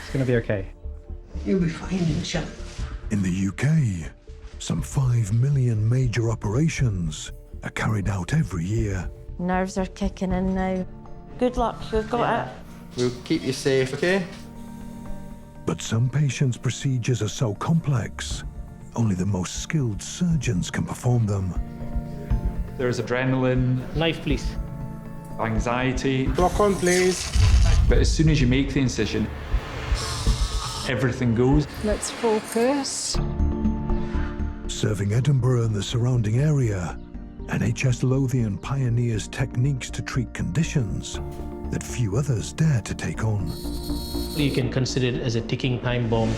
It's going to be okay. You'll be fine, inshallah. In the UK, some 5 million major operations are carried out every year. Nerves are kicking in now. Good luck, we've got it. We'll keep you safe, okay? But some patients' procedures are so complex, only the most skilled surgeons can perform them. There's adrenaline, Knife, please. anxiety, Lock on, please. but as soon as you make the incision, everything goes. Let's focus. Serving Edinburgh and the surrounding area, NHS Lothian pioneers techniques to treat conditions that few others dare to take on. You can consider it as a ticking time bomb.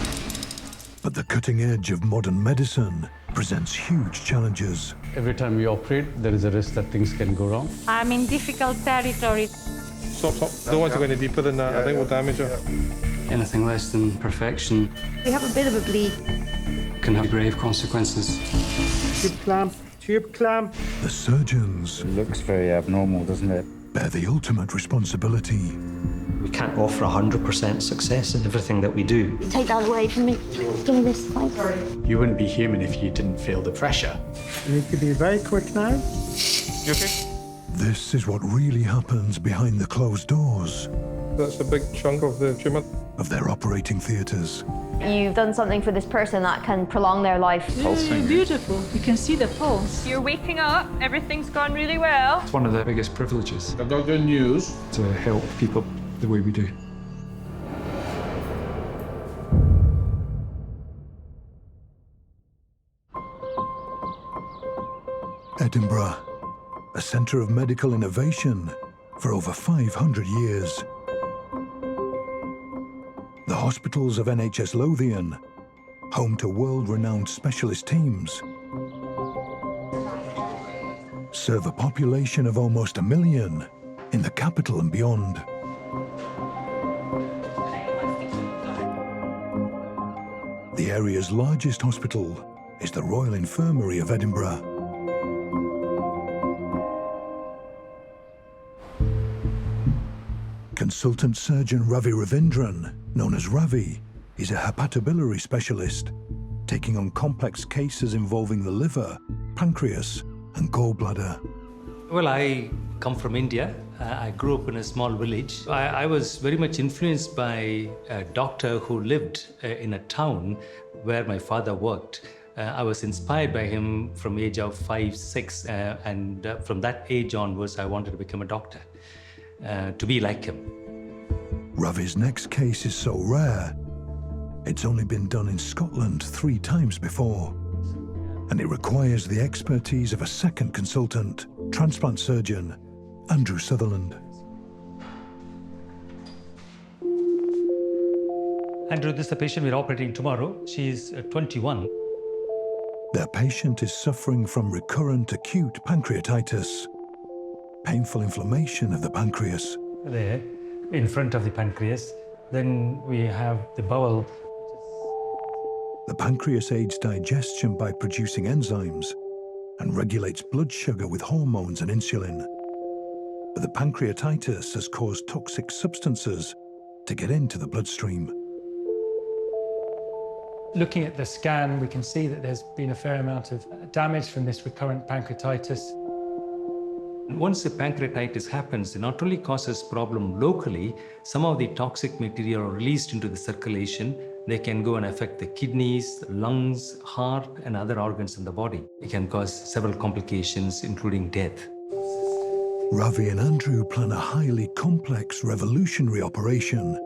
But the cutting edge of modern medicine presents huge challenges. Every time we operate, there is a risk that things can go wrong. I'm in difficult territory. Stop, stop. Don't want to go any deeper than that. I think we'll damage her. Anything less than perfection We have a bit of a bleed. can have grave consequences. Tube clamp, tube clamp. The surgeons Looks very abnormal, doesn't it? bear the ultimate responsibility. We can't offer 100% success in everything that we do. Take that away from me. Give me this, thanks. You wouldn't be human if you didn't feel the pressure. You need to be very quick now. You okay? This is what really happens behind the closed doors That's a big chunk of the tumour. of their operating theatres. You've done something for this person that can prolong their life. Beautiful. You can see the pulse. You're waking up, everything's gone really well. It's one of the biggest privileges I've got good news. to help people the way we do. Edinburgh, a centre of medical innovation for over 500 years. The hospitals of NHS Lothian, home to world-renowned specialist teams, serve a population of almost 1 million in the capital and beyond. The area's largest hospital is the Royal Infirmary of Edinburgh. Consultant surgeon Ravi Ravindran, known as Ravi, is a hepatobiliary specialist, taking on complex cases involving the liver, pancreas, and gallbladder. Well, I come from India. I grew up in a small village. I was very much influenced by a doctor who lived in a town where my father worked. I was inspired by him from age of 5, 6, and from that age onwards, I wanted to become a doctor, to be like him. Ravi's next case is so rare, it's only been done in Scotland 3 times before. And it requires the expertise of a second consultant, transplant surgeon, Andrew Sutherland. Andrew, this is the patient we're operating tomorrow. She's 21. Their patient is suffering from recurrent acute pancreatitis, painful inflammation of the pancreas. There, in front of the pancreas. Then we have the bowel. The pancreas aids digestion by producing enzymes and regulates blood sugar with hormones and insulin. But the pancreatitis has caused toxic substances to get into the bloodstream. Looking at the scan, we can see that there's been a fair amount of damage from this recurrent pancreatitis. Once the pancreatitis happens, it not only causes problem locally, some of the toxic material are released into the circulation. They can go and affect the kidneys, lungs, heart, and other organs in the body. It can cause several complications, including death. Ravi and Andrew plan a highly complex, revolutionary operation,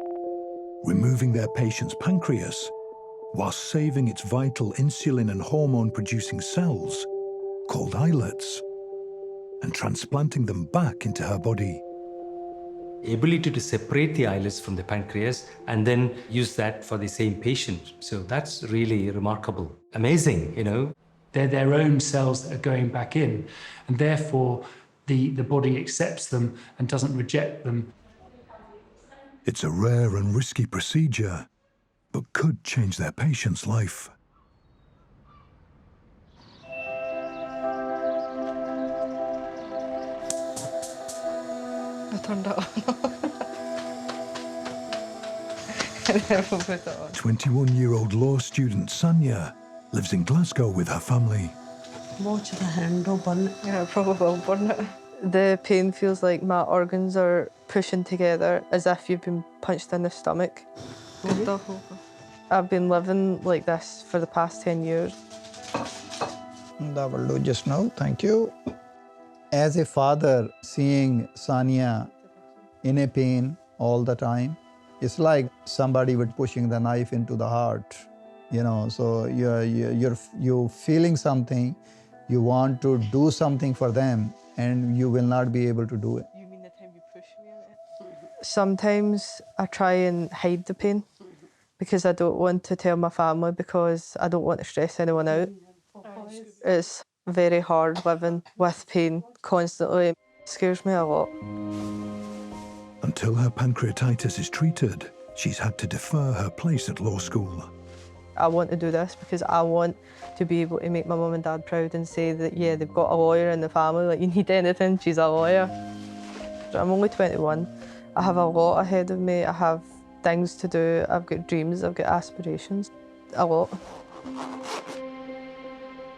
removing their patient's pancreas while saving its vital insulin and hormone-producing cells, called islets, and transplanting them back into her body. Ability to separate the islets from the pancreas and then use that for the same patient. So that's really remarkable. Amazing, you know. They're their own cells that are going back in, and therefore the body accepts them and doesn't reject them. It's a rare and risky procedure, but could change their patient's life. I turned it on. 21-year-old law student Sonia lives in Glasgow with her family. Watch the handle, burn it. Yeah, I probably will burn it. The pain feels like my organs are pushing together as if you've been punched in the stomach. I've been living like this for the past 10 years. That will do just now, thank you. As a father, seeing Sonia in a pain all the time, it's like somebody would pushing the knife into the heart, you know. So you're feeling something, you want to do something for them, and you will not be able to do it. You mean the time you push me on it? Sometimes I try and hide the pain because I don't want to tell my family, because I don't want to stress anyone out. It's very hard living with pain constantly. It scares me a lot. Until her pancreatitis is treated, she's had to defer her place at law school. I want to do this because I want to be able to make my mum and dad proud and say that, yeah, they've got a lawyer in the family, like, you need anything, she's a lawyer. I'm only 21. I have a lot ahead of me. I have things to do. I've got dreams, I've got aspirations. A lot.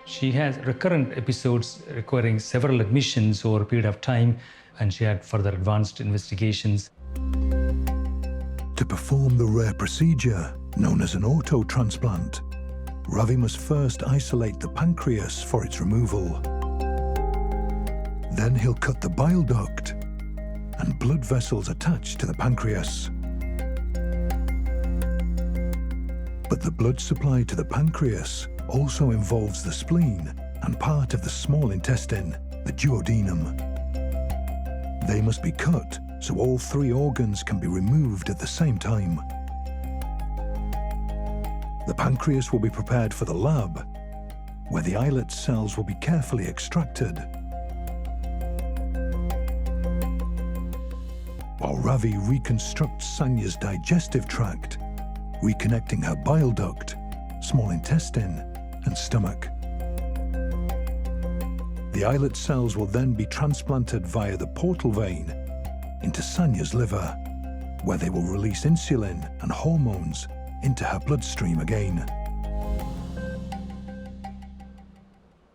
She has recurrent episodes requiring several admissions over a period of time, and she had further advanced investigations. To perform the rare procedure, known as an auto-transplant, Ravi must first isolate the pancreas for its removal. Then he'll cut the bile duct and blood vessels attached to the pancreas. But the blood supply to the pancreas also involves the spleen and part of the small intestine, the duodenum. They must be cut so all three organs can be removed at the same time. The pancreas will be prepared for the lab, where the islet cells will be carefully extracted. While Ravi reconstructs Sonia's digestive tract, reconnecting her bile duct, small intestine, and stomach. The islet cells will then be transplanted via the portal vein into Sonia's liver, where they will release insulin and hormones into her bloodstream again.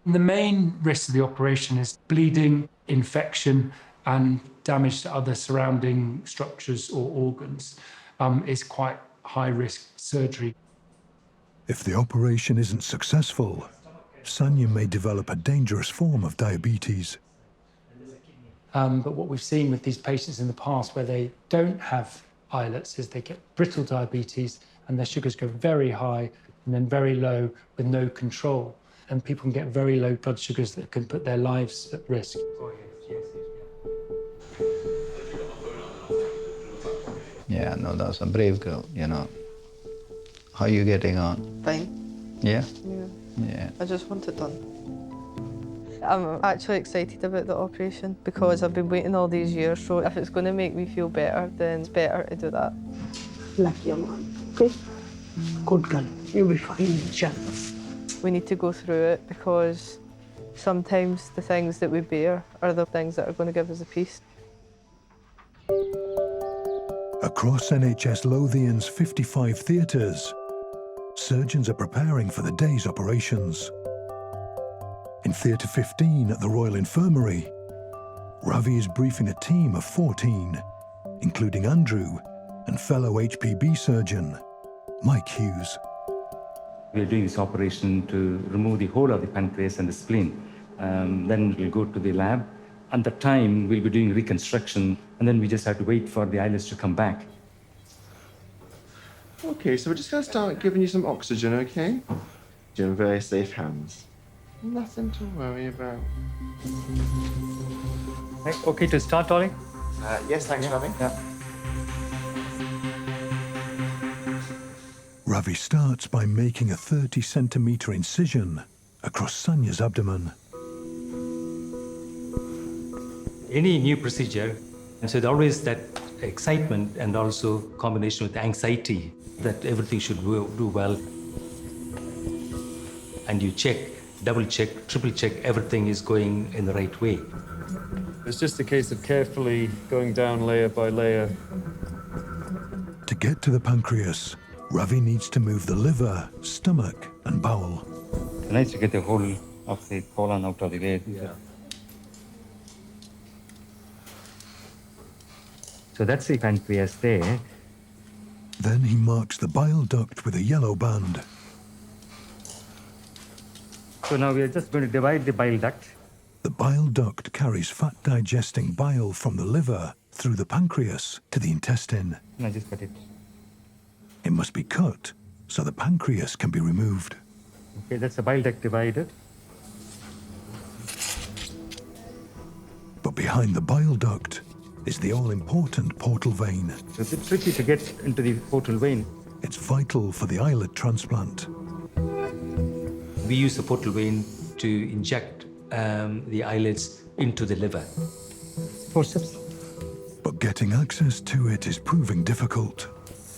The main risk of the operation is bleeding, infection, and damage to other surrounding structures or organs. Is quite high-risk surgery. If the operation isn't successful, Sonia may develop a dangerous form of diabetes. But what we've seen with these patients in the past where they don't have islets is they get brittle diabetes and their sugars go very high and then very low with no control. And people can get very low blood sugars that can put their lives at risk. Yeah, no, that's a brave girl, you know. How are you getting on? Fine. Yeah? Yeah. Yeah. I just want it done. I'm actually excited about the operation because I've been waiting all these years, so if it's going to make me feel better, then it's better to do that. Like your mum, okay? Good girl. You'll be fine, inshallah. We need to go through it because sometimes the things that we bear are the things that are going to give us a peace. Across NHS Lothian's 55 theatres, surgeons are preparing for the day's operations. In Theatre 15 at the Royal Infirmary, Ravi is briefing a team of 14, including Andrew and fellow HPB surgeon, Mike Hughes. We are doing this operation to remove the whole of the pancreas and the spleen. Then we'll go to the lab. At the time, we'll be doing reconstruction, and then we just have to wait for the islets to come back. Okay, so we're just going to start giving you some oxygen, okay? You're in very safe hands. Nothing to worry about. Okay to start, Ollie? Yes, thanks, Ravi. Yeah. Ravi starts by making a 30-centimetre incision across Sonia's abdomen. Any new procedure, and so there's always that excitement and also combination with anxiety that everything should do well. And you check, double check, triple check, everything is going in the right way. It's just a case of carefully going down layer by layer. To get to the pancreas, Ravi needs to move the liver, stomach and bowel. It's nice to get the whole of the colon out of the way. Yeah. So that's the pancreas there. Then he marks the bile duct with a yellow band. So now we are just going to divide the bile duct. The bile duct carries fat-digesting bile from the liver through the pancreas to the intestine. And I just cut it. It must be cut so the pancreas can be removed. Okay, that's the bile duct divided. But behind the bile duct is the all-important portal vein. So it's tricky to get into the portal vein. It's vital for the islet transplant. We use the portal vein to inject the islets into the liver. Forceps. But getting access to it is proving difficult.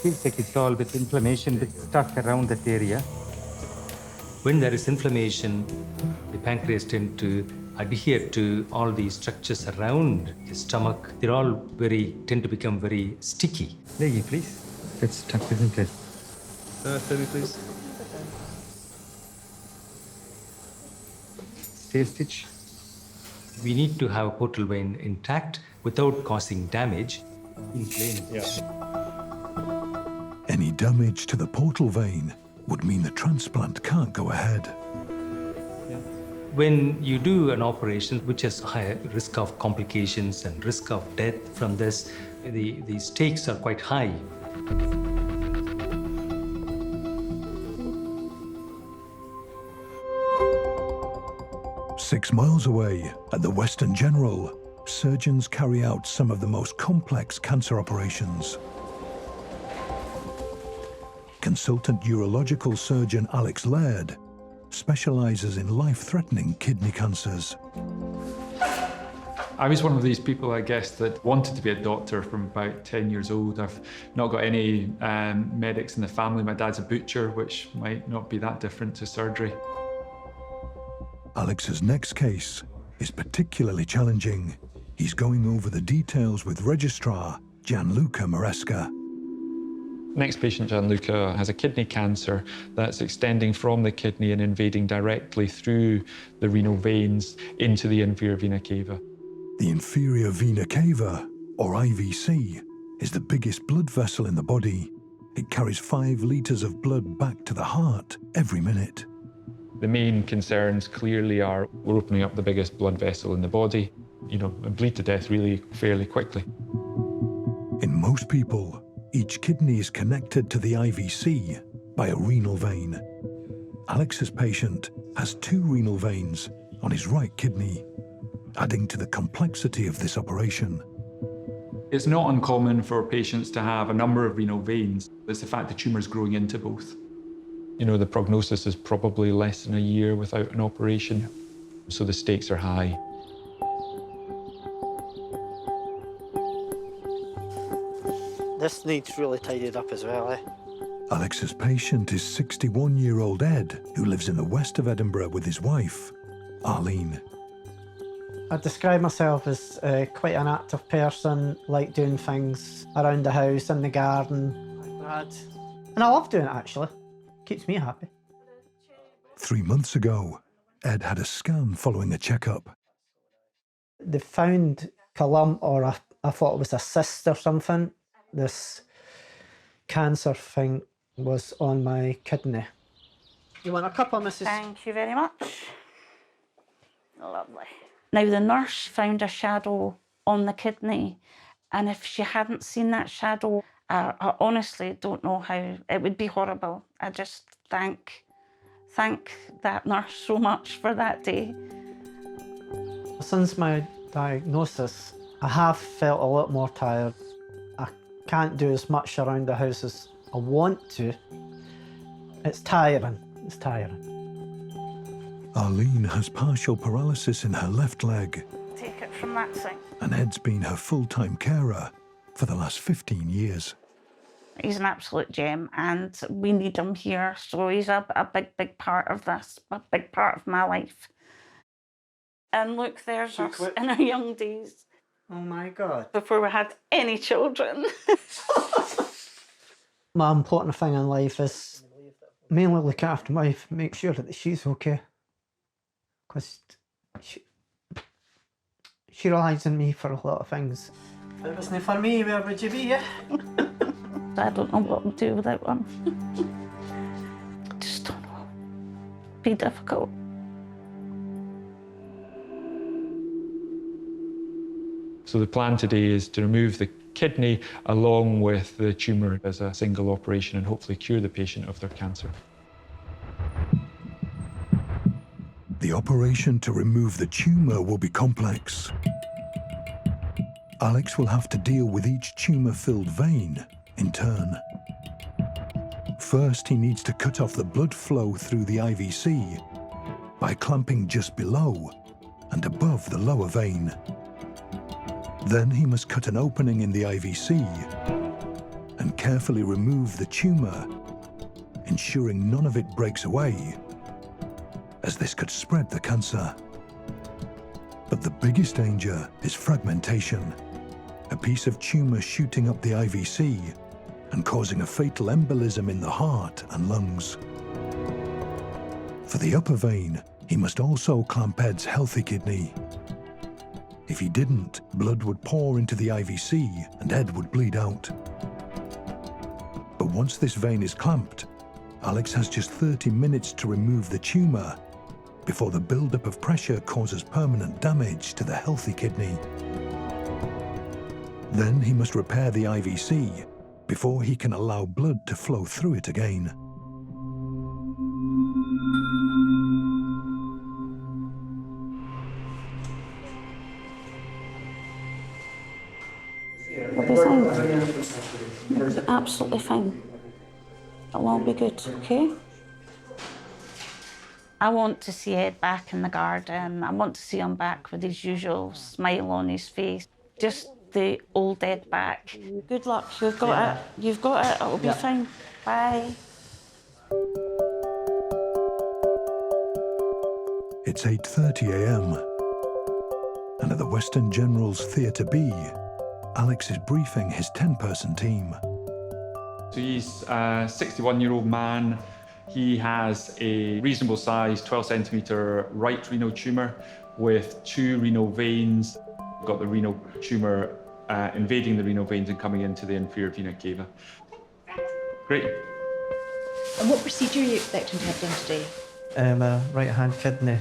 Feels like it's all with inflammation, with stuck around that area. When there is inflammation, the pancreas tends to adhere to all these structures around the stomach. They're all tend to become very sticky. Leggy, please. It's stuck, isn't it? Steady, please. Tail stitch. We need to have a portal vein intact without causing damage. Inflamed. Yeah. Any damage to the portal vein would mean the transplant can't go ahead. When you do an operation which has high risk of complications and risk of death from this, the stakes are quite high. "6 miles away, at the Western General, surgeons carry out some of the most complex cancer operations. Consultant urological surgeon Alex Laird specialises in life-threatening kidney cancers. I was one of these people, I guess, that wanted to be a doctor from about 10 years old. I've not got any medics in the family. My dad's a butcher, which might not be that different to surgery. Alex's next case is particularly challenging. He's going over the details with registrar Gianluca Maresca. Next patient, Gianluca, has a kidney cancer that's extending from the kidney and invading directly through the renal veins into the inferior vena cava. The inferior vena cava, or IVC, is the biggest blood vessel in the body. It carries 5 litres of blood back to the heart every minute. The main concerns clearly are we're opening up the biggest blood vessel in the body, and bleed to death really fairly quickly. In most people, each kidney is connected to the IVC by a renal vein. Alex's patient has 2 renal veins on his right kidney, adding to the complexity of this operation. It's not uncommon for patients to have a number of renal veins. It's the fact the tumour's growing into both. The prognosis is probably less than a year without an operation, so the stakes are high. This needs really tidied up as well, eh? Alex's patient is 61-year-old Ed, who lives in the west of Edinburgh with his wife, Arlene. I describe myself as quite an active person, like doing things around the house, in the garden. And I love doing it, actually. Keeps me happy. 3 months ago, Ed had a scan following a checkup. They found a lump, or I thought it was a cyst or something. This cancer thing was on my kidney. You want a couple, Mrs. Thank you very much. Lovely. Now, the nurse found a shadow on the kidney, and if she hadn't seen that shadow, I honestly don't know how. It would be horrible. I just thank that nurse so much for that day. Since my diagnosis, I have felt a lot more tired. I can't do as much around the house as I want to. It's tiring. It's tiring. Arlene has partial paralysis in her left leg, Take it from that side. and Ed's been her full-time carer for the last 15 years. He's an absolute gem, and we need him here. So he's a big part of this, a big part of my life. And look, there's us in our young days. Oh my God. Before we had any children. My important thing in life is mainly look after my wife, make sure that she's okay. Because she relies on me for a lot of things. If it wasn't for me, where would you be, yeah? I don't know what we'll do without one. I just don't know. Be difficult. So the plan today is to remove the kidney along with the tumour as a single operation and hopefully cure the patient of their cancer. The operation to remove the tumour will be complex. Alex will have to deal with each tumour-filled vein in turn. First, he needs to cut off the blood flow through the IVC by clamping just below and above the lower vein. Then he must cut an opening in the IVC and carefully remove the tumour, ensuring none of it breaks away, as this could spread the cancer. But the biggest danger is fragmentation, a piece of tumour shooting up the IVC and causing a fatal embolism in the heart and lungs. For the upper vein, he must also clamp Ed's healthy kidney. If he didn't, blood would pour into the IVC and Ed would bleed out. But once this vein is clamped, Alex has just 30 minutes to remove the tumour before the build-up of pressure causes permanent damage to the healthy kidney. Then he must repair the IVC before he can allow blood to flow through it again. We'll be fine. We'll be absolutely fine. It'll all be good, okay? I want to see Ed back in the garden. I want to see him back with his usual smile on his face. Just the old Ed back. Good luck. You've got it. You've got it. It'll be fine. Bye. It's 8:30 a.m. and at the Western General's Theatre B, Alex is briefing his 10-person team. So he's a 61-year-old man. He has a reasonable size, 12 centimetre right renal tumour with 2 renal veins. Got the renal tumour invading the renal veins and coming into the inferior vena cava. Great. And what procedure are you expecting to have done today? My right-hand kidney.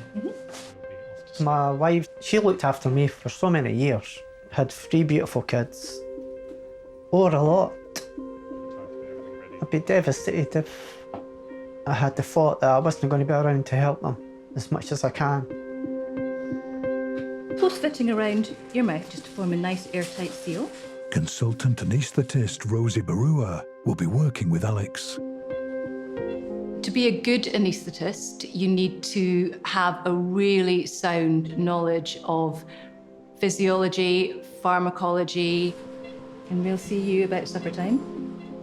My wife, she looked after me for so many years. Had 3 beautiful kids. Or a lot. I'd be devastated if I had the thought that I wasn't going to be around to help them as much as I can. Close fitting around your mouth just to form a nice airtight seal. Consultant anaesthetist Rosie Barua will be working with Alex. To be a good anaesthetist, you need to have a really sound knowledge of physiology, pharmacology, and we'll see you about supper time.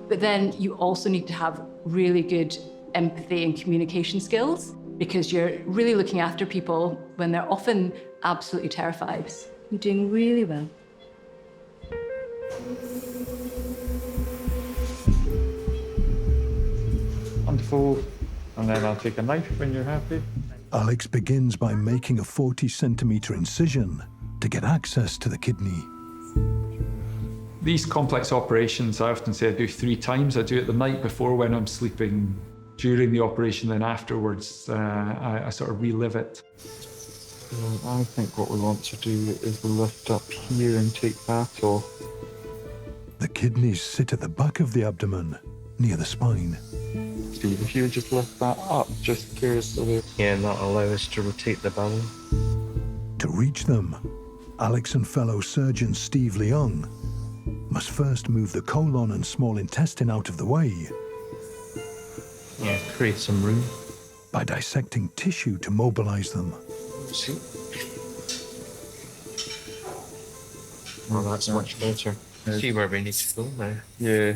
But then you also need to have really good empathy and communication skills because you're really looking after people when they're often absolutely terrified. You're doing really well. Wonderful. And then I'll take a knife when you're happy. Alex begins by making a 40-centimetre incision to get access to the kidney. These complex operations, I often say I do 3 times. I do it the night before when I'm sleeping, during the operation, then afterwards I sort of relive it. I think what we want to do is lift up here and take that off. The kidneys sit at the back of the abdomen, near the spine. Steve, if you would just lift that up, just carefully. Yeah, and that'll allow us to rotate the bowel. To reach them, Alex and fellow surgeon Steve Leung must first move the colon and small intestine out of the way. Yeah, create some room. By dissecting tissue to mobilize them. See? Well, that's much better. See where we need to go now. Yeah.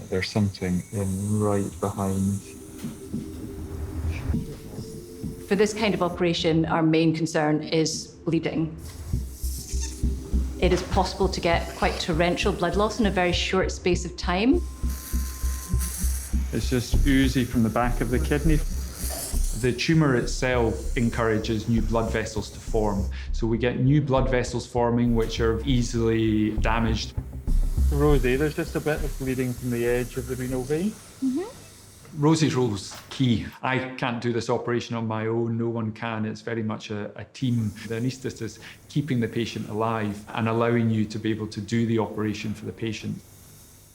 There's something in right behind. For this kind of operation, our main concern is bleeding. It is possible to get quite torrential blood loss in a very short space of time. It's just oozy from the back of the kidney. The tumour itself encourages new blood vessels to form. So we get new blood vessels forming which are easily damaged. Rosie, there's just a bit of bleeding from the edge of the renal vein. Rosie's role's key. I can't do this operation on my own, no one can. It's very much a team. The anaesthetist is keeping the patient alive and allowing you to be able to do the operation for the patient.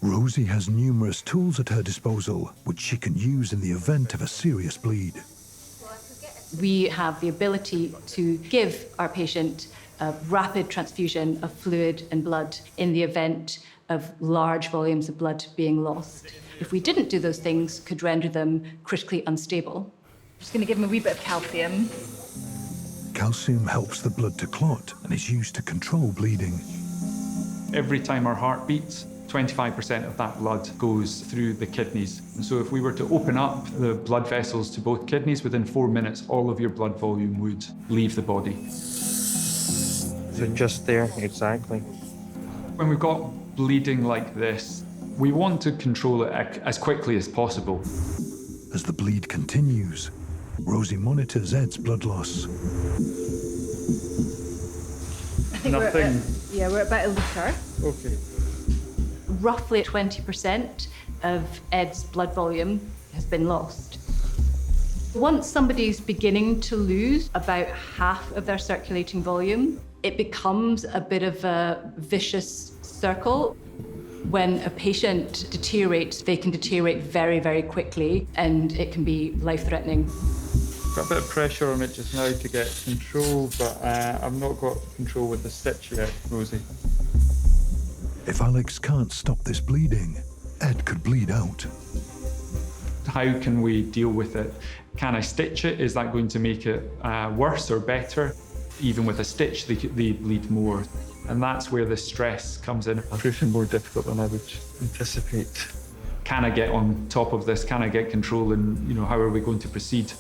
Rosie has numerous tools at her disposal, which she can use in the event of a serious bleed. We have the ability to give our patient a rapid transfusion of fluid and blood in the event of large volumes of blood being lost. If we didn't do those things, could render them critically unstable. I'm just going to give him a wee bit of calcium. Calcium helps the blood to clot and is used to control bleeding. Every time our heart beats, 25% of that blood goes through the kidneys. And so if we were to open up the blood vessels to both kidneys, within 4 minutes, all of your blood volume would leave the body. So just there, exactly. When we've got bleeding like this, we want to control it as quickly as possible. As the bleed continues, Rosie monitors Ed's blood loss. I think we're at about a litre. Okay. Roughly 20% of Ed's blood volume has been lost. Once somebody's beginning to lose about half of their circulating volume, it becomes a bit of a vicious circle. When a patient deteriorates, they can deteriorate very, very quickly, and it can be life-threatening. Got a bit of pressure on it just now to get control, but I've not got control with the stitch yet, Rosie. If Alex can't stop this bleeding, Ed could bleed out. How can we deal with it? Can I stitch it? Is that going to make it worse or better? Even with a stitch, they bleed more. And that's where the stress comes in. Proving more difficult than I would anticipate. Can I get on top of this? Can I get control? And how are we going to proceed?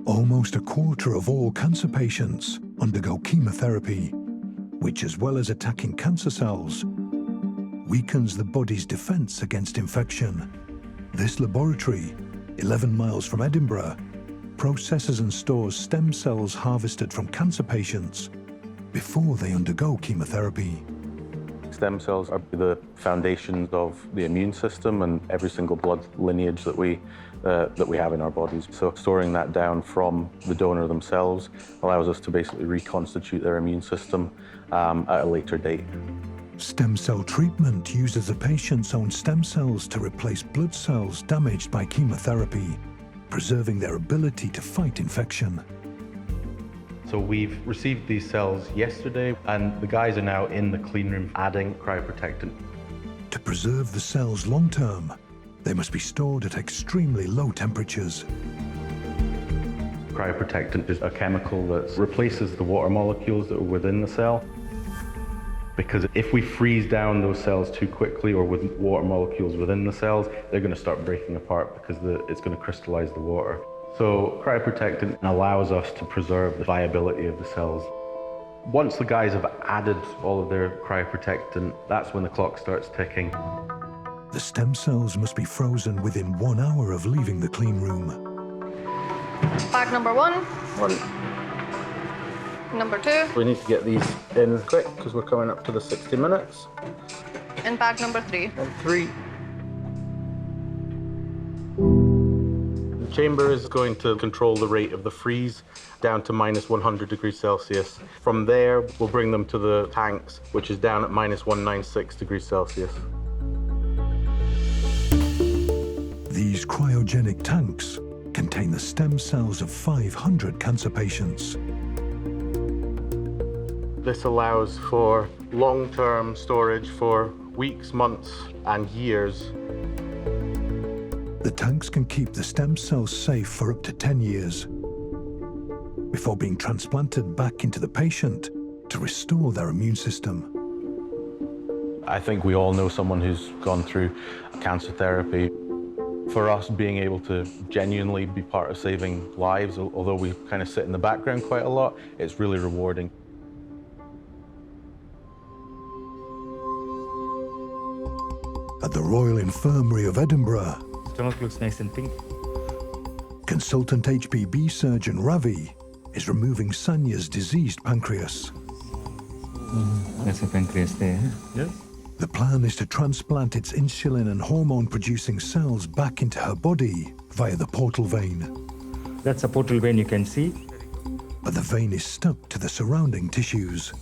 Almost a quarter of all cancer patients undergo chemotherapy, which, as well as attacking cancer cells, weakens the body's defense against infection. This laboratory, 11 miles from Edinburgh, processes and stores stem cells harvested from cancer patients before they undergo chemotherapy. Stem cells are the foundations of the immune system and every single blood lineage that we have in our bodies. So storing that down from the donor themselves allows us to basically reconstitute their immune system at a later date. Stem cell treatment uses the patient's own stem cells to replace blood cells damaged by chemotherapy, preserving their ability to fight infection. So we've received these cells yesterday, and the guys are now in the clean room adding cryoprotectant. To preserve the cells long term, they must be stored at extremely low temperatures. Cryoprotectant is a chemical that replaces the water molecules that are within the cell. Because if we freeze down those cells too quickly or with water molecules within the cells, they're going to start breaking apart because it's going to crystallize the water. So cryoprotectant allows us to preserve the viability of the cells. Once the guys have added all of their cryoprotectant, that's when the clock starts ticking. The stem cells must be frozen within 1 hour of leaving the clean room. Bag number 1. Number 2. We need to get these in quick because we're coming up to the 60 minutes. And bag number 3. And 3. The chamber is going to control the rate of the freeze down to minus 100 degrees Celsius. From there, we'll bring them to the tanks, which is down at minus 196 degrees Celsius. These cryogenic tanks contain the stem cells of 500 cancer patients. This allows for long-term storage for weeks, months, and years. The tanks can keep the stem cells safe for up to 10 years before being transplanted back into the patient to restore their immune system. I think we all know someone who's gone through cancer therapy. For us, being able to genuinely be part of saving lives, although we kind of sit in the background quite a lot, it's really rewarding. At the Royal Infirmary of Edinburgh, Stomach looks nice and pink. consultant HPB surgeon Ravi is removing Sonia's diseased pancreas. That's a pancreas there. Yes. The plan is to transplant its insulin and hormone-producing cells back into her body via the portal vein. That's a portal vein you can see. But the vein is stuck to the surrounding tissues.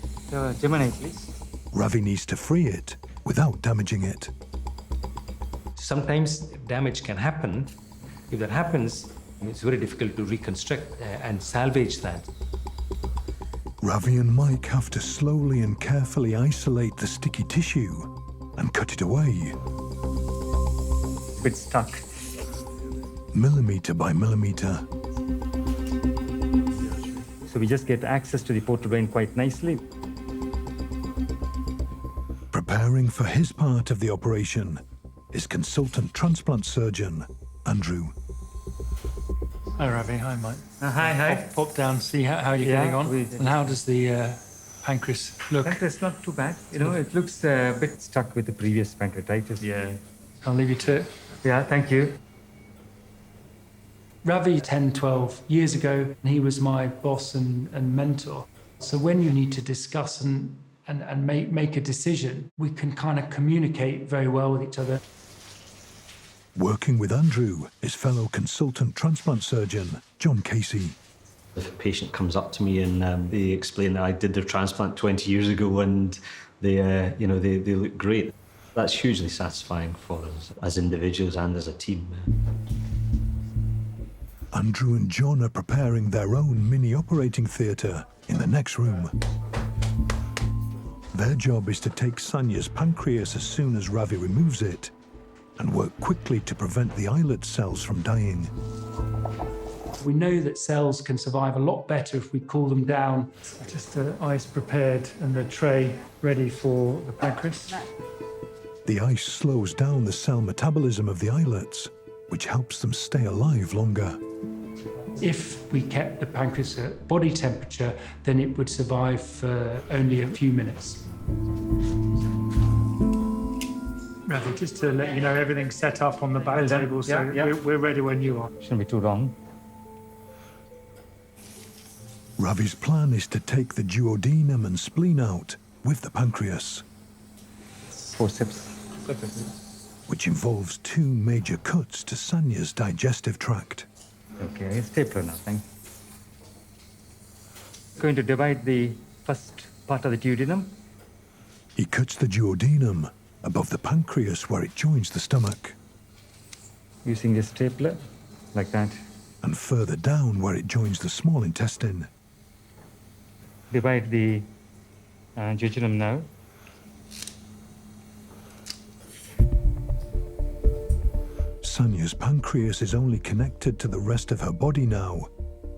Gemini, please. Ravi needs to free it without damaging it. Sometimes damage can happen. If that happens, it's very difficult to reconstruct and salvage that. Ravi and Mike have to slowly and carefully isolate the sticky tissue and cut it away. It's stuck. Millimeter by millimeter. So we just get access to the portal vein quite nicely. Preparing for his part of the operation is consultant transplant surgeon Andrew. Hi, Ravi. Hi, Mike. Hi. Pop down, see how you're getting on. And how does the pancreas look? Pancreas not too bad. You know, it looks a bit stuck with the previous pancreatitis. Yeah. I'll leave you to it. Yeah, thank you. Ravi, 10, 12 years ago, he was my boss and mentor. So when you need to discuss and make a decision, we can kind of communicate very well with each other. Working with Andrew is fellow consultant transplant surgeon John Casey. If a patient comes up to me and they explain that I did their transplant 20 years ago and they look great, that's hugely satisfying for us as individuals and as a team. Andrew and John are preparing their own mini operating theatre in the next room. Their job is to take Sonia's pancreas as soon as Ravi removes it and work quickly to prevent the islet cells from dying. We know that cells can survive a lot better if we cool them down. Just the ice prepared and the tray ready for the pancreas. The ice slows down the cell metabolism of the islets, which helps them stay alive longer. If we kept the pancreas at body temperature, then it would survive for only a few minutes. Ravi, just to let you know, everything's set up on the back table, so we're ready when you are. Shouldn't be too long. Ravi's plan is to take the duodenum and spleen out with the pancreas, Forceps. which involves 2 major cuts to Sonia's digestive tract. Okay, stapler now, thank you. Going to divide the first part of the duodenum. He cuts the duodenum above the pancreas where it joins the stomach. Using the stapler, like that. And further down where it joins the small intestine. Divide the jejunum now. Sonia's pancreas is only connected to the rest of her body now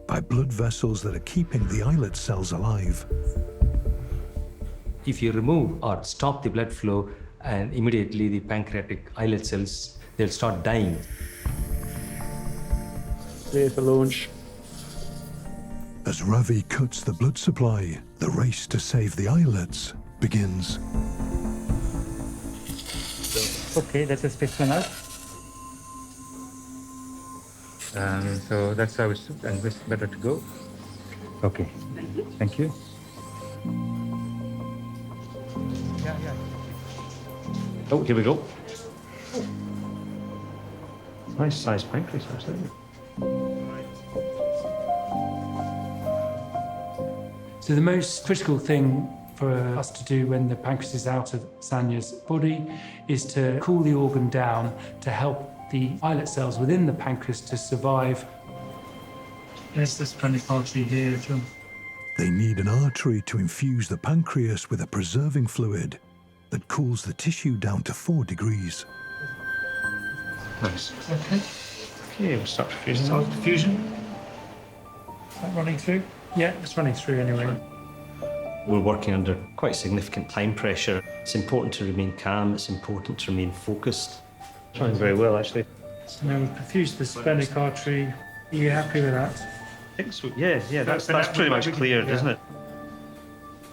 by blood vessels that are keeping the islet cells alive. If you remove or stop the blood flow, and immediately the pancreatic islet cells, they'll start dying. Clear for launch. As Ravi cuts the blood supply, the race to save the islets begins. Okay, that's a specimen out. So that's how it's better to go. Okay, thank you. Oh, here we go. Nice sized pancreas, actually. So the most critical thing for us to do when the pancreas is out of Sonia's body is to cool the organ down to help the islet cells within the pancreas to survive. There's this splenic artery here, John. They need an artery to infuse the pancreas with a preserving fluid that cools the tissue down to 4 degrees. Nice. Okay. Okay, we'll start diffusing. Start diffusion. Is that running through? Yeah, it's running through anyway. We're working under quite significant time pressure. It's important to remain calm, it's important to remain focused. Trying very well, actually. So now we've perfused the splenic artery. Are you happy with that? I think so. Yeah, that's pretty much cleared, isn't it?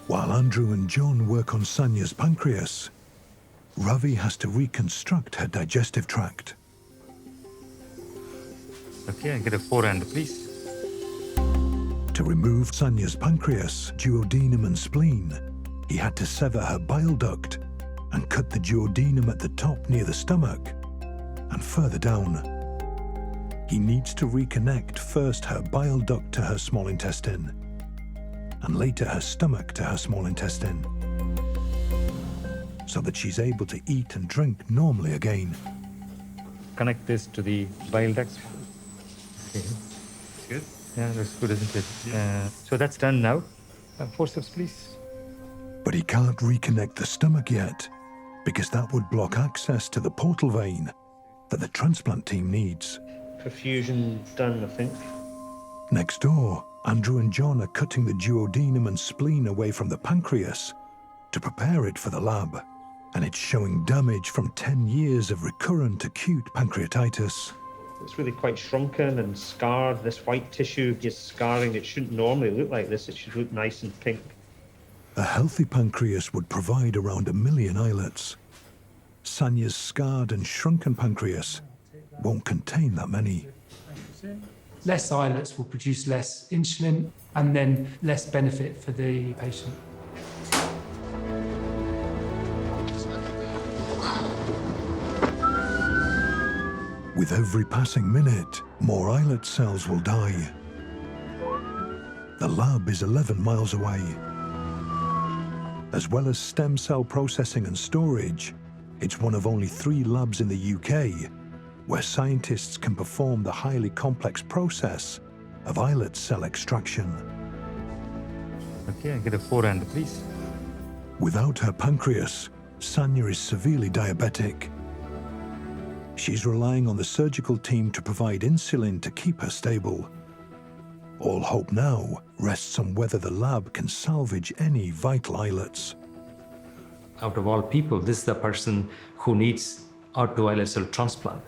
While Andrew and John work on Sonia's pancreas, Ravi has to reconstruct her digestive tract. Okay, get a forehand, please. To remove Sonia's pancreas, duodenum and spleen, he had to sever her bile duct and cut the duodenum at the top near the stomach and further down. He needs to reconnect first her bile duct to her small intestine and later her stomach to her small intestine, so that she's able to eat and drink normally again. Connect this to the bile ducts. Okay. Good. Yeah, that's good, isn't it? So that's done now. Forceps, please. But he can't reconnect the stomach yet, because that would block access to the portal vein that the transplant team needs. Perfusion done, I think. Next door, Andrew and John are cutting the duodenum and spleen away from the pancreas to prepare it for the lab, and it's showing damage from 10 years of recurrent acute pancreatitis. It's really quite shrunken and scarred. This white tissue is scarring. It shouldn't normally look like this. It should look nice and pink. A healthy pancreas would provide around 1 million islets. Sonia's scarred and shrunken pancreas won't contain that many. Less islets will produce less insulin and then less benefit for the patient. With every passing minute, more islet cells will die. The lab is 11 miles away. As well as stem cell processing and storage, it's one of only 3 labs in the UK where scientists can perform the highly complex process of islet cell extraction. Okay, get a forehand, please. Without her pancreas, Sonia is severely diabetic. She's relying on the surgical team to provide insulin to keep her stable. All hope now rests on whether the lab can salvage any vital islets. Out of all people, this is the person who needs islet cell transplant.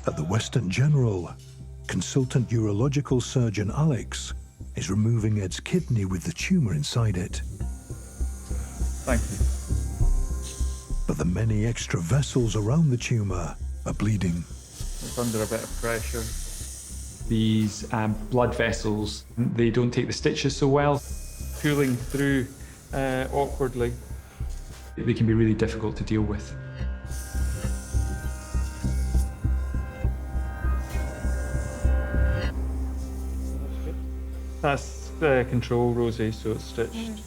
At the Western General, consultant urological surgeon Alex is removing Ed's kidney with the tumor inside it. Thank you. But the many extra vessels around the tumor are bleeding. It's under a bit of pressure. These blood vessels, they don't take the stitches so well. Pulling through awkwardly. They can be really difficult to deal with. That's the control, Rosie, so it's stitched.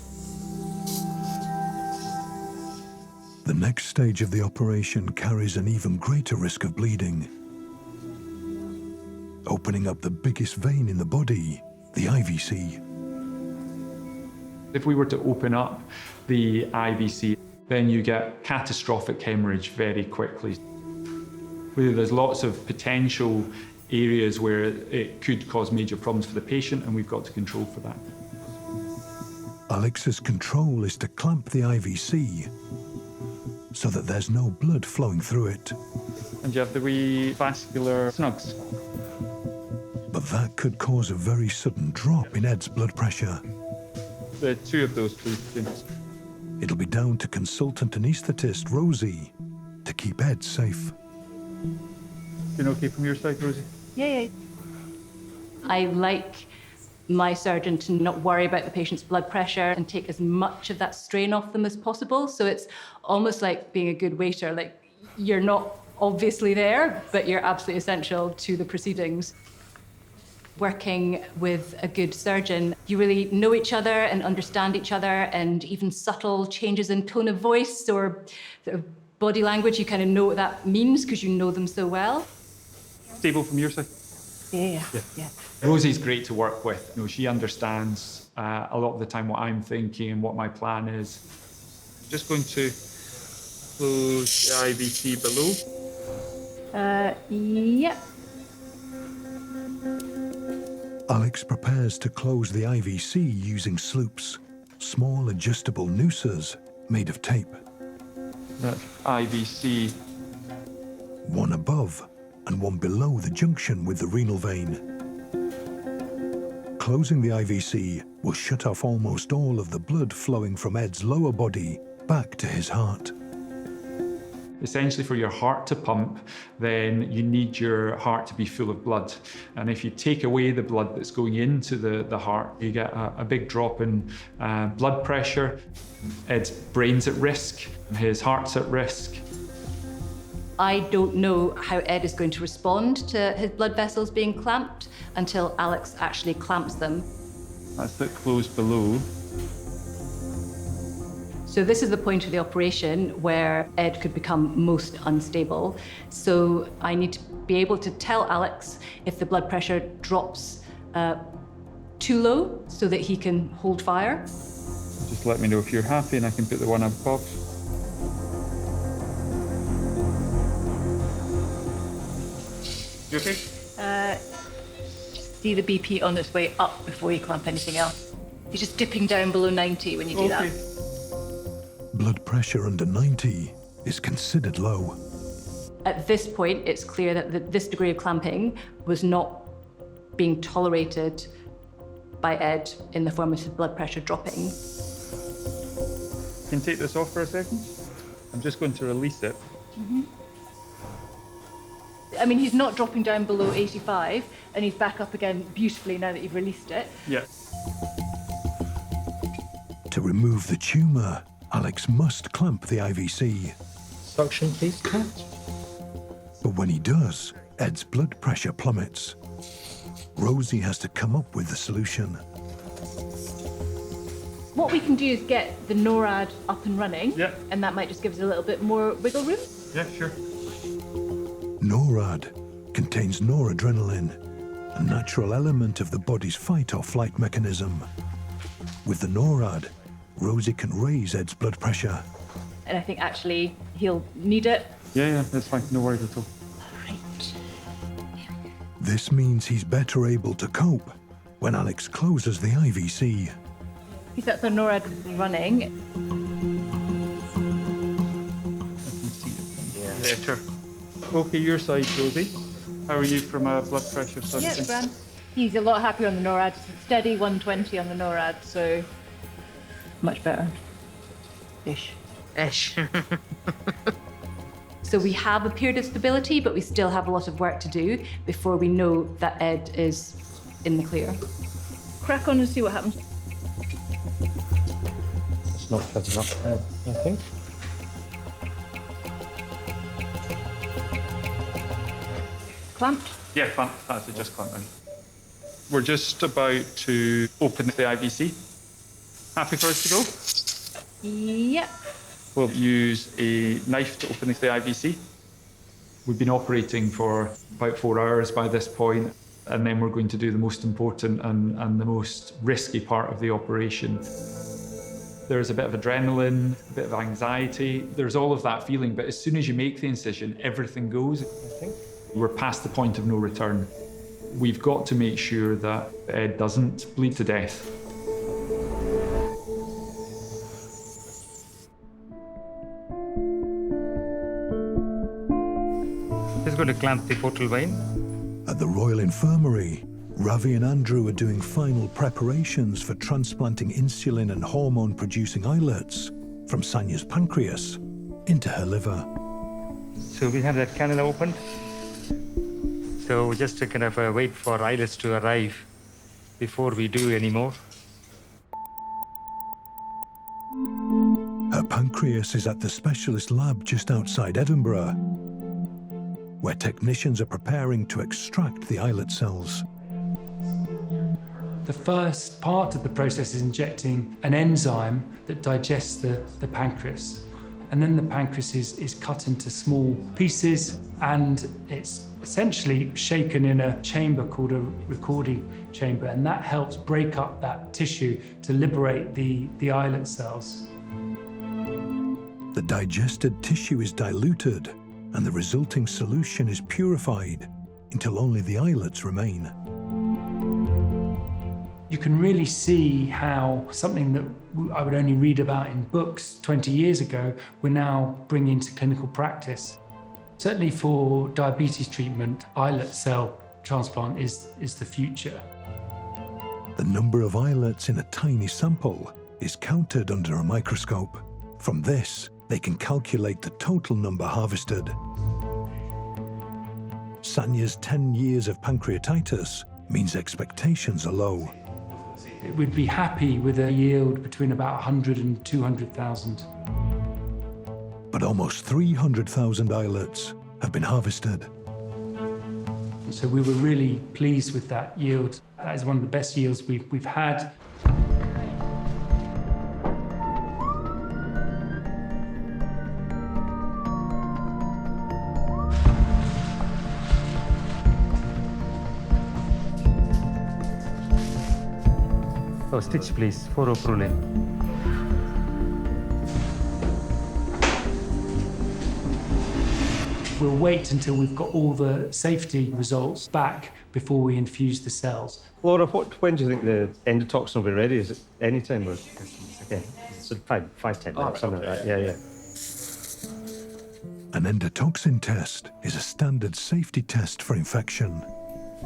The next stage of the operation carries an even greater risk of bleeding. Opening up the biggest vein in the body, the IVC. If we were to open up the IVC, then you get catastrophic hemorrhage very quickly. There's lots of potential areas where it could cause major problems for the patient, and we've got to control for that. Alex's control is to clamp the IVC so that there's no blood flowing through it. And you have the wee vascular snugs. But that could cause a very sudden drop in Ed's blood pressure. The 2 of those, please. It'll be down to consultant anaesthetist Rosie to keep Ed safe. You okay from your side, Rosie? Yeah. I like my surgeon to not worry about the patient's blood pressure and take as much of that strain off them as possible. So it's almost like being a good waiter. Like, you're not obviously there, but you're absolutely essential to the proceedings. Working with a good surgeon, you really know each other and understand each other, and even subtle changes in tone of voice or sort of body language, you kind of know what that means because you know them so well. Stable from your side? Yeah. Rosie's great to work with. You know, she understands a lot of the time what I'm thinking and what my plan is. Just going to close the IVC below. Yep. Alex prepares to close the IVC using sloops, small adjustable nooses made of tape. That's IVC. One above and one below the junction with the renal vein. closing the IVC will shut off almost all of the blood flowing from Ed's lower body back to his heart. Essentially, for your heart to pump, then you need your heart to be full of blood. And if you take away the blood that's going into the heart, you get a big drop in blood pressure. Ed's brain's at risk, his heart's at risk. I don't know how Ed is going to respond to his blood vessels being clamped until Alex actually clamps them. That's it closed below. So this is the point of the operation where Ed could become most unstable. So I need to be able to tell Alex if the blood pressure drops too low so that he can hold fire. Just let me know if you're happy and I can put the one above. You okay? See the BP on its way up before you clamp anything else. You're just dipping down below 90 when you do that. Blood pressure under 90 is considered low. At this point, it's clear that this degree of clamping was not being tolerated by Ed in the form of his blood pressure dropping. Can you take this off for a second? I'm just going to release it. I mean, he's not dropping down below 85, and he's back up again beautifully now that you've released it. Yeah. To remove the tumour, Alex must clamp the IVC. Suction, please, Kat. But when he does, Ed's blood pressure plummets. Rosie has to come up with the solution. What we can do is get the NORAD up and running, Yeah. and that might just give us a little bit more wiggle room. Yeah, sure. NORAD contains noradrenaline, a natural element of the body's fight or flight mechanism. With the NORAD, Rosie can raise Ed's blood pressure. And I think actually he'll need it. Yeah, that's fine. No worries at all. This means he's better able to cope when Alex closes the IVC. He's got the NORAD running. Yeah, sure. Okay, your side, Rosie. How are you from a blood pressure Yeah, side? it's grand. He's a lot happier on the NORAD. Steady 120 on the NORAD, so much better. Ish. So we have a period of stability, but we still have a lot of work to do before we know that Ed is in the clear. Crack on and see what happens. It's not heavy enough, I think. Clamped? Yeah, clamp. That's it, just clamp in. We're just about to open the IVC. Happy for us to go? Yep. We'll use a knife to open the IVC. We've been operating for about 4 hours by this point, and then we're going to do the most important and the most risky part of the operation. There's a bit of adrenaline, a bit of anxiety. There's all of that feeling, but as soon as you make the incision, everything goes. We're past the point of no return. We've got to make sure that Ed doesn't bleed to death. Just going to clamp the portal vein. At the Royal Infirmary, Ravi and Andrew are doing final preparations for transplanting insulin and hormone-producing islets from Sonia's pancreas into her liver. So we have that cannula opened. So just to kind of wait for islets to arrive before we do any more. Her pancreas is at the specialist lab just outside Edinburgh, where technicians are preparing to extract the islet cells. The first part of the process is injecting an enzyme that digests the pancreas. And then the pancreas is cut into small pieces, and it's essentially shaken in a chamber called a recording chamber, and that helps break up that tissue to liberate the islet cells. The digested tissue is diluted, and the resulting solution is purified until only the islets remain. You can really see how something that I would only read about in books 20 years ago, we're now bringing to clinical practice. Certainly for diabetes treatment, islet cell transplant is the future. The number of islets in a tiny sample is counted under a microscope. From this, they can calculate the total number harvested. Sonia's 10 years of pancreatitis means expectations are low. We'd be happy with a yield between about 100 and 200,000. But almost 300,000 islets have been harvested. So we were really pleased with that yield. That is one of the best yields we've had. Oh, stitch please, 4 Prolin. We'll wait until we've got all the safety results back before we infuse the cells. Laura, when do you think the endotoxin will be ready? Is it any time? Or... Yeah, so 5-10 minutes, something like that. Yeah. An endotoxin test is a standard safety test for infection.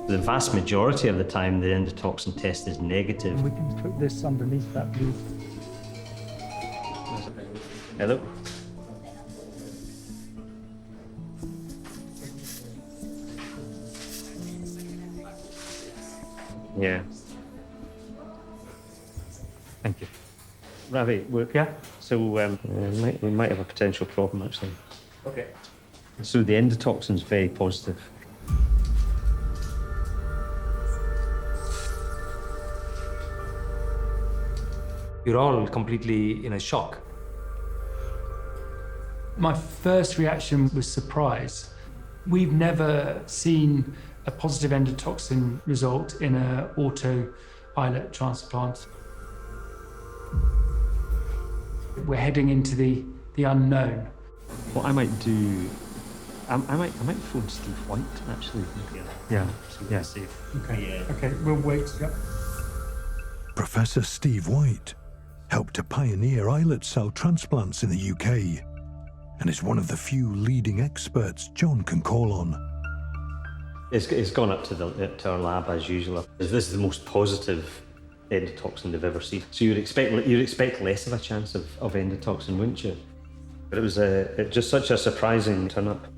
The vast majority of the time, the endotoxin test is negative. We can put this underneath that blue. Hello? Yeah. Thank you. Ravi, yeah? So we might have a potential problem, actually. Okay. So the endotoxin's very positive. You're all completely in a shock. My first reaction was surprise. We've never seen a positive endotoxin result in an auto islet transplant. We're heading into the unknown. What I might do, I might phone Steve White, actually. Yeah. Okay, we'll wait. Yeah. Professor Steve White helped to pioneer islet cell transplants in the UK and is one of the few leading experts John can call on. It's gone up to our lab as usual. This is the most positive endotoxin they've ever seen. So you'd expect less of a chance of endotoxin, wouldn't you? But it was just such a surprising turn up.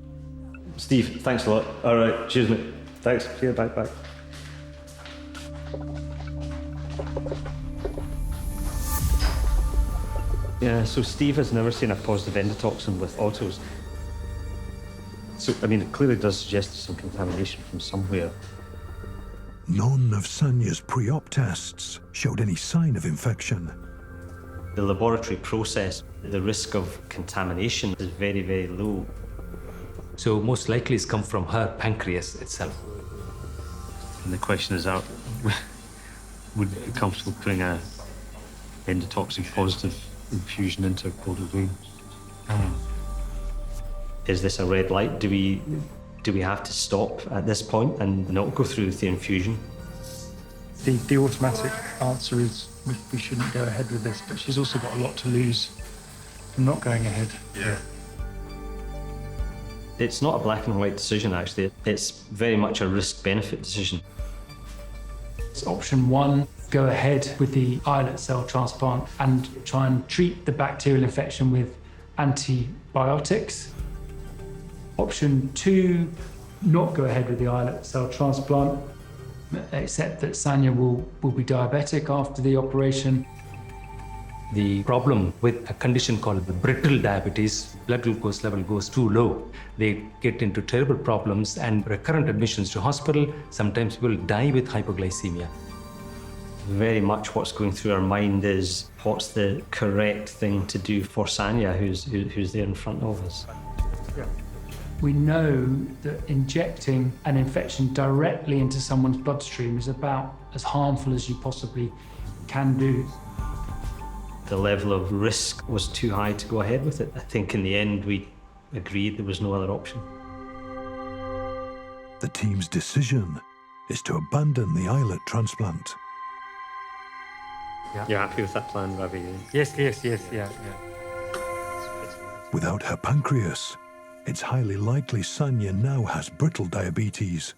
Steve, thanks a lot. All right, cheers, mate. Thanks. See you. Bye. Yeah, so Steve has never seen a positive endotoxin with autos. So, I mean, it clearly does suggest some contamination from somewhere. None of Sonia's pre-op tests showed any sign of infection. The laboratory process, the risk of contamination is very, very low. So most likely it's come from her pancreas itself. And the question is, would you be comfortable putting a endotoxin positive infusion into a portal vein? Is this a red light? Do we have to stop at this point and not go through with the infusion? The automatic answer is we shouldn't go ahead with this, but she's also got a lot to lose from not going ahead. Yeah. It's not a black and white decision, actually. It's very much a risk-benefit decision. It's option one, go ahead with the islet cell transplant and try and treat the bacterial infection with antibiotics. Option two, not go ahead with the islet cell transplant, except that Sonia will be diabetic after the operation. The problem with a condition called brittle diabetes, blood glucose level goes too low. They get into terrible problems and recurrent admissions to hospital. Sometimes people die with hypoglycemia. Very much what's going through our mind is what's the correct thing to do for Sonia, who's there in front of us. Yeah. We know that injecting an infection directly into someone's bloodstream is about as harmful as you possibly can do. The level of risk was too high to go ahead with it. I think in the end we agreed there was no other option. The team's decision is to abandon the islet transplant. Yeah. You're happy with that plan, Ravi? Yes, yeah. Without her pancreas, it's highly likely Sonia now has brittle diabetes.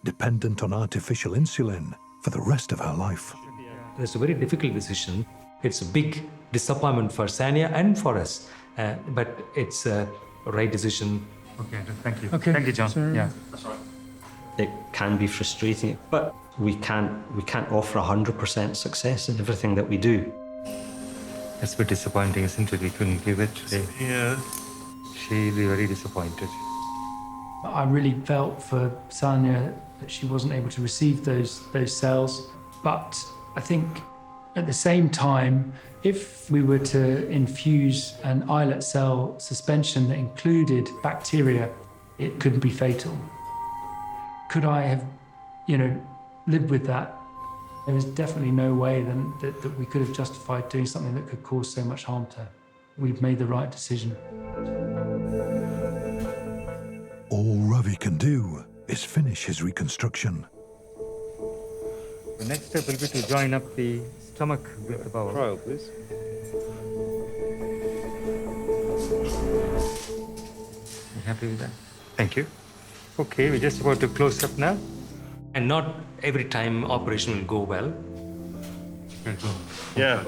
Dependent on artificial insulin, for the rest of her life. It's a very difficult decision. It's a big disappointment for Sonia and for us, but it's a right decision. Okay, thank you. Okay. Thank you, John. Sorry. Yeah. It can be frustrating, but we can't offer 100% success in everything that we do. It's a bit disappointing, isn't it? We couldn't give it today. Yeah. She'll be very disappointed. I really felt for Sonia that she wasn't able to receive those cells, but I think at the same time, if we were to infuse an islet cell suspension that included bacteria, it could be fatal. Could I have, lived with that? There was definitely no way then that we could have justified doing something that could cause so much harm to her. We've made the right decision. All Ravi can do is finish his reconstruction. The next step will be to join up the stomach with the bowel. Trial, please. You happy with that? Thank you. Okay, we're just about to close up now. And not every time operation will go well. Yeah,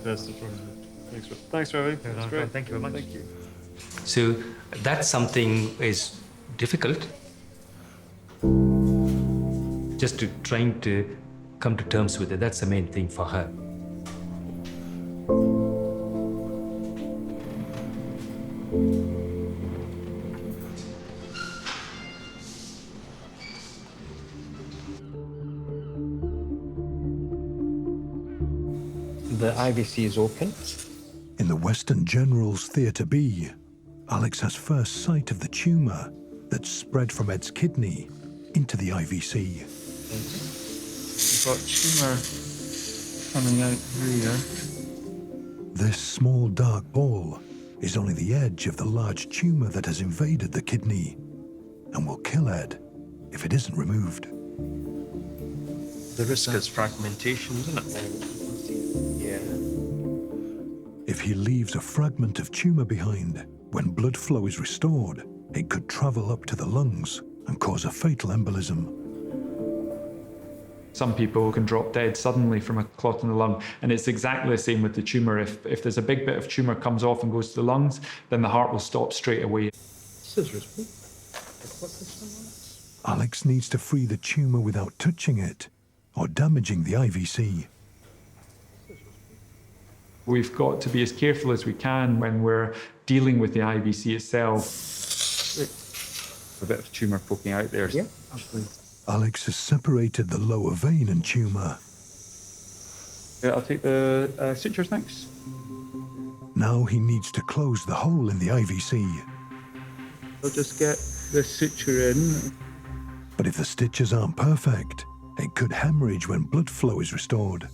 that's the problem. Thanks, Ravi. That's great. Thank you very much. Thank you. So that's something is difficult. Just trying to come to terms with it, that's the main thing for her. The IVC is open. In the Western General's Theatre B, Alex has first sight of the tumour that's spread from Ed's kidney into the IVC. You've got tumour coming out here. This small dark ball is only the edge of the large tumour that has invaded the kidney and will kill Ed if it isn't removed. The risk is fragmentation, isn't it? Yeah. If he leaves a fragment of tumour behind, when blood flow is restored, it could travel up to the lungs and cause a fatal embolism. Some people can drop dead suddenly from a clot in the lung, and it's exactly the same with the tumour. If there's a big bit of tumour comes off and goes to the lungs, then the heart will stop straight away. Alex needs to free the tumour without touching it or damaging the IVC. We've got to be as careful as we can when we're dealing with the IVC itself. A bit of tumour poking out there. Yeah, absolutely. Alex has separated the lower vein and tumour. Yeah, I'll take the sutures next. Now he needs to close the hole in the IVC. I'll just get the suture in. But if the stitches aren't perfect, it could hemorrhage when blood flow is restored.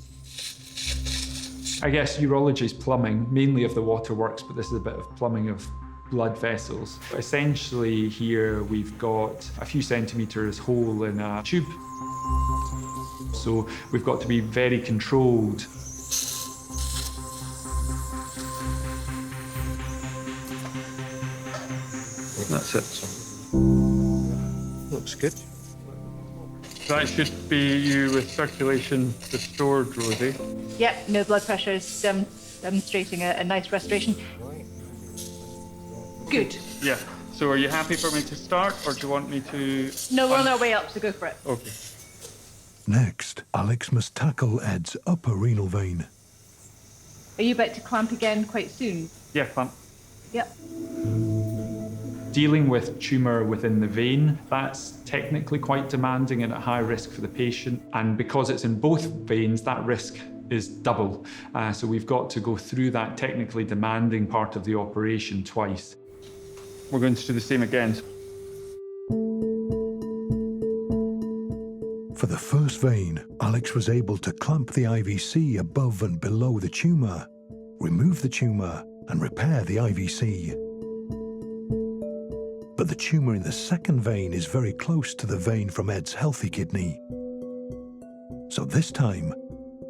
I guess urology is plumbing, mainly of the waterworks, but this is a bit of plumbing of blood vessels. Essentially here we've got a few centimetres hole in a tube. So we've got to be very controlled. That's it. Looks good. That should be you with circulation restored, Rosie. Yep, no blood pressure is demonstrating a nice restoration. Good. Yeah. So are you happy for me to start, or do you want me to... No, we're on our way up, so go for it. Okay. Next, Alex must tackle Ed's upper renal vein. Are you about to clamp again quite soon? Yeah, clamp. Yep. Dealing with tumour within the vein, that's technically quite demanding and at high risk for the patient. And because it's in both veins, that risk is double. So we've got to go through that technically demanding part of the operation twice. We're going to do the same again. For the first vein, Alex was able to clamp the IVC above and below the tumour, remove the tumour, and repair the IVC. But the tumour in the second vein is very close to the vein from Ed's healthy kidney. So this time,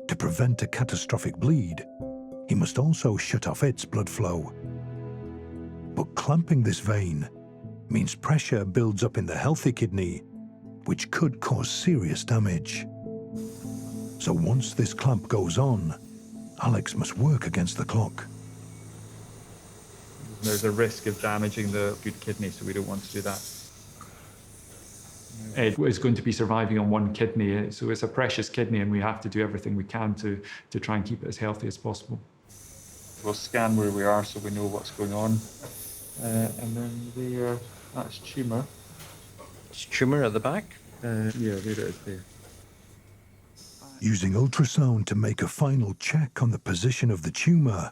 to prevent a catastrophic bleed, he must also shut off its blood flow. But clamping this vein means pressure builds up in the healthy kidney, which could cause serious damage. So once this clamp goes on, Alex must work against the clock. There's a risk of damaging the good kidney, so we don't want to do that. Ed is going to be surviving on one kidney, so it's a precious kidney and we have to do everything we can to try and keep it as healthy as possible. We'll scan where we are so we know what's going on. And then there, that's tumour. Is tumour at the back? Yeah, there it is there. Using ultrasound to make a final check on the position of the tumour,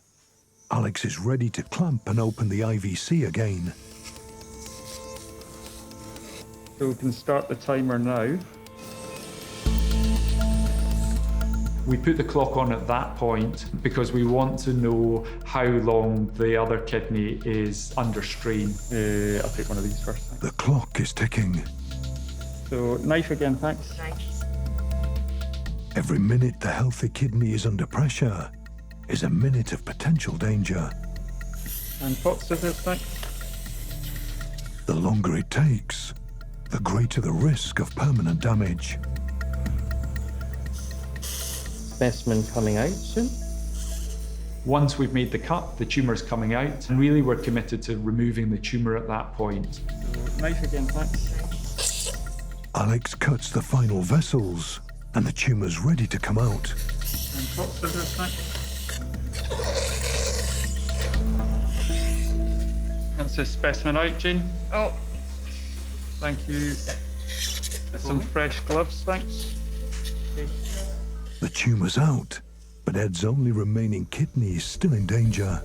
Alex is ready to clamp and open the IVC again. So we can start the timer now. We put the clock on at that point because we want to know how long the other kidney is under strain. I'll take one of these first. The clock is ticking. So knife again, thanks. Every minute the healthy kidney is under pressure is a minute of potential danger. And pot scissors, thanks. The longer it takes, the greater the risk of permanent damage. Specimen coming out soon. Once we've made the cut, the tumour's coming out, and really we're committed to removing the tumour at that point. So, knife again, thanks. Alex cuts the final vessels, and the tumour's ready to come out. And pot scissors, thanks. That's a specimen out, Jane. Oh. Thank you. Some fresh gloves, thanks. Okay. The tumour's out, but Ed's only remaining kidney is still in danger.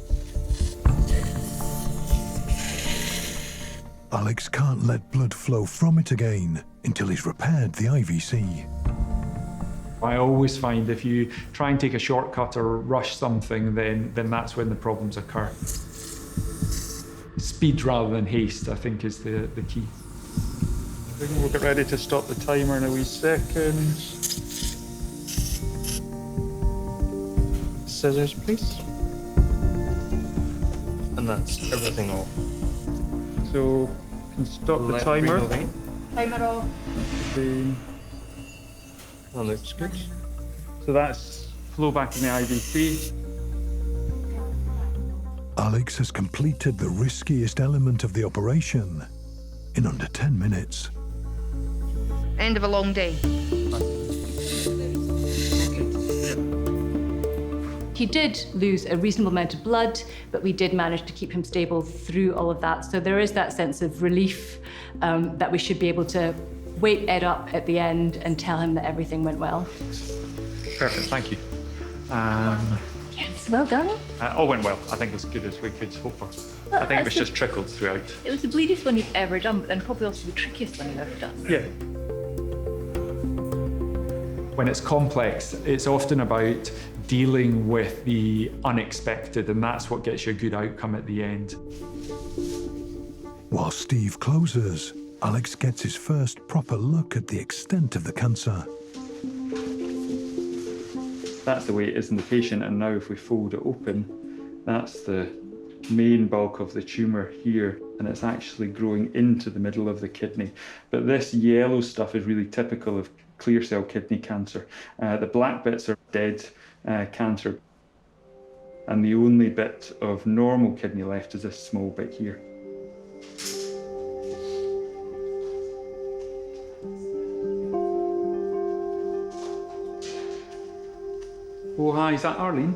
Alex can't let blood flow from it again until he's repaired the IVC. I always find if you try and take a shortcut or rush something, then that's when the problems occur. Speed rather than haste, I think, is the key. We'll get ready to stop the timer in a wee second. Scissors, please. And that's everything off. So, can stop the timer. Timer off. That looks good. So that's flow back in the IVC. Alex has completed the riskiest element of the operation in under 10 minutes. End of a long day. He did lose a reasonable amount of blood, but we did manage to keep him stable through all of that. So there is that sense of relief that we should be able to wake Ed up at the end and tell him that everything went well. Perfect, thank you. Yes, well done. All went well. I think as good as we could hope for. I think it was just trickled throughout. It was the bleediest one you've ever done, but then probably also the trickiest one you've ever done. Yeah. When it's complex, it's often about dealing with the unexpected, and that's what gets you a good outcome at the end. While Steve closes, Alex gets his first proper look at the extent of the cancer. That's the way it is in the patient, and now if we fold it open, that's the main bulk of the tumour here, and it's actually growing into the middle of the kidney. But this yellow stuff is really typical of clear cell kidney cancer. The black bits are dead cancer, and the only bit of normal kidney left is this small bit here. Oh, hi, is that Arlene?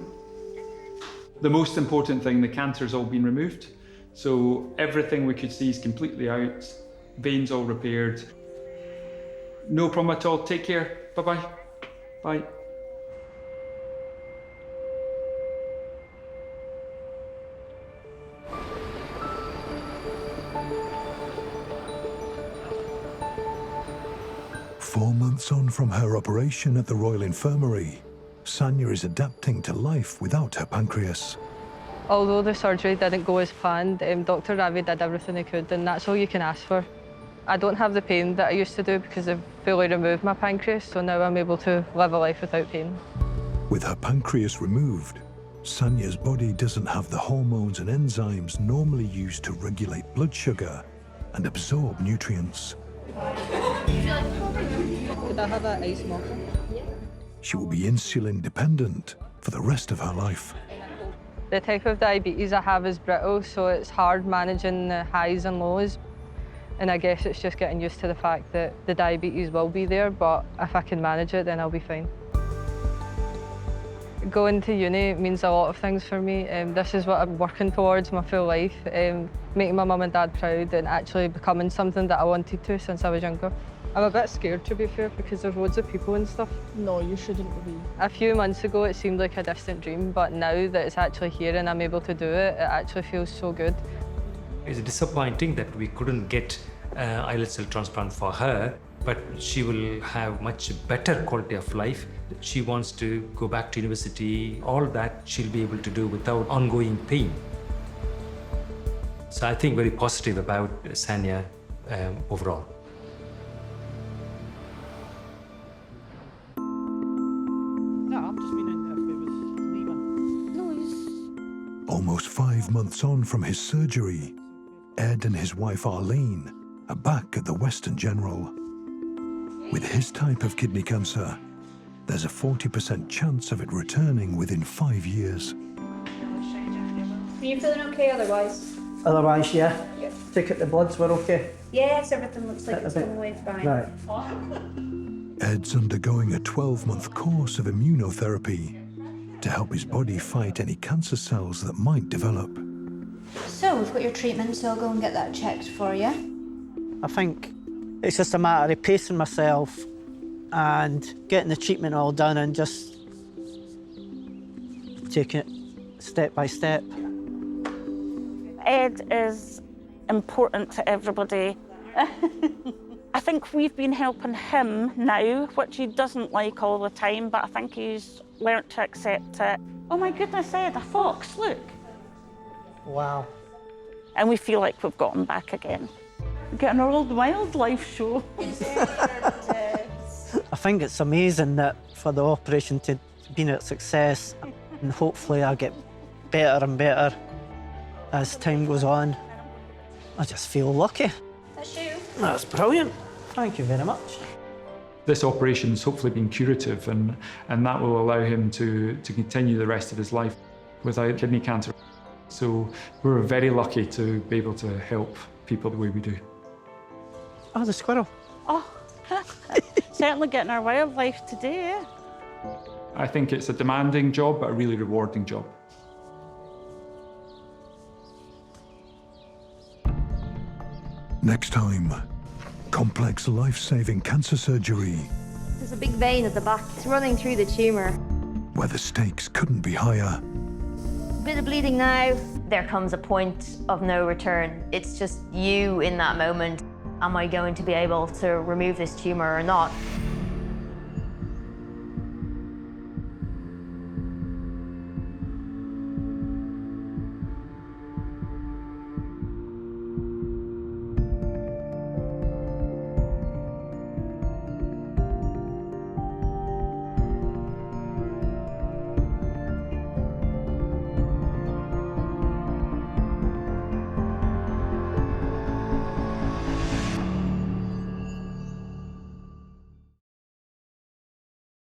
The most important thing, the cancer's all been removed. So everything we could see is completely out, veins all repaired. No problem at all, take care, bye-bye. Bye. Four months on from her operation at the Royal Infirmary, Sonia is adapting to life without her pancreas. Although the surgery didn't go as planned, Dr. Ravi did everything he could, and that's all you can ask for. I don't have the pain that I used to do because I've fully removed my pancreas, so now I'm able to live a life without pain. With her pancreas removed, Sonia's body doesn't have the hormones and enzymes normally used to regulate blood sugar and absorb nutrients. Could I have an ice mocha? she will be insulin dependent for the rest of her life. The type of diabetes I have is brittle, so it's hard managing the highs and lows. And I guess it's just getting used to the fact that the diabetes will be there, but if I can manage it, then I'll be fine. Going to uni means a lot of things for me. This is what I'm working towards my full life, making my mum and dad proud and actually becoming something that I wanted to since I was younger. I'm a bit scared, to be fair, because there's loads of people and stuff. No, you shouldn't be. A few months ago, it seemed like a distant dream, but now that it's actually here and I'm able to do it, it actually feels so good. It's disappointing that we couldn't get islet cell transplant for her, but she will have much better quality of life. She wants to go back to university. All that she'll be able to do without ongoing pain. So I think very positive about Sonia overall. Almost 5 months on from his surgery, Ed and his wife Arlene are back at the Western General. With his type of kidney cancer, there's a 40% chance of it returning within 5 years. Are you feeling okay otherwise? Otherwise, yeah. Yeah. Take it the bloods were okay. Yes, everything looks like it's going away fine. Right. Ed's undergoing a 12-month course of immunotherapy to help his body fight any cancer cells that might develop. So we've got your treatment, so I'll go and get that checked for you. I think it's just a matter of pacing myself and getting the treatment all done and just taking it step by step. Ed is important to everybody. I think we've been helping him now, which he doesn't like all the time, but I think he's learnt to accept it. Oh my goodness, Ed, a fox, look. Wow. And we feel like we've got him back again. Getting our old wildlife show. I think it's amazing that for the operation to be a success, and hopefully I'll get better and better as time goes on. I just feel lucky. That's you. That's brilliant. Thank you very much. This operation's hopefully been curative and that will allow him to continue the rest of his life without kidney cancer. So we're very lucky to be able to help people the way we do. Oh, the squirrel. Oh, certainly getting our wildlife today. I think it's a demanding job, but a really rewarding job. Next time, complex life-saving cancer surgery There's a big vein at the back. It's running through the tumour. where the stakes couldn't be higher. Bit of bleeding now. There comes a point of no return. It's just you in that moment. Am I going to be able to remove this tumour or not?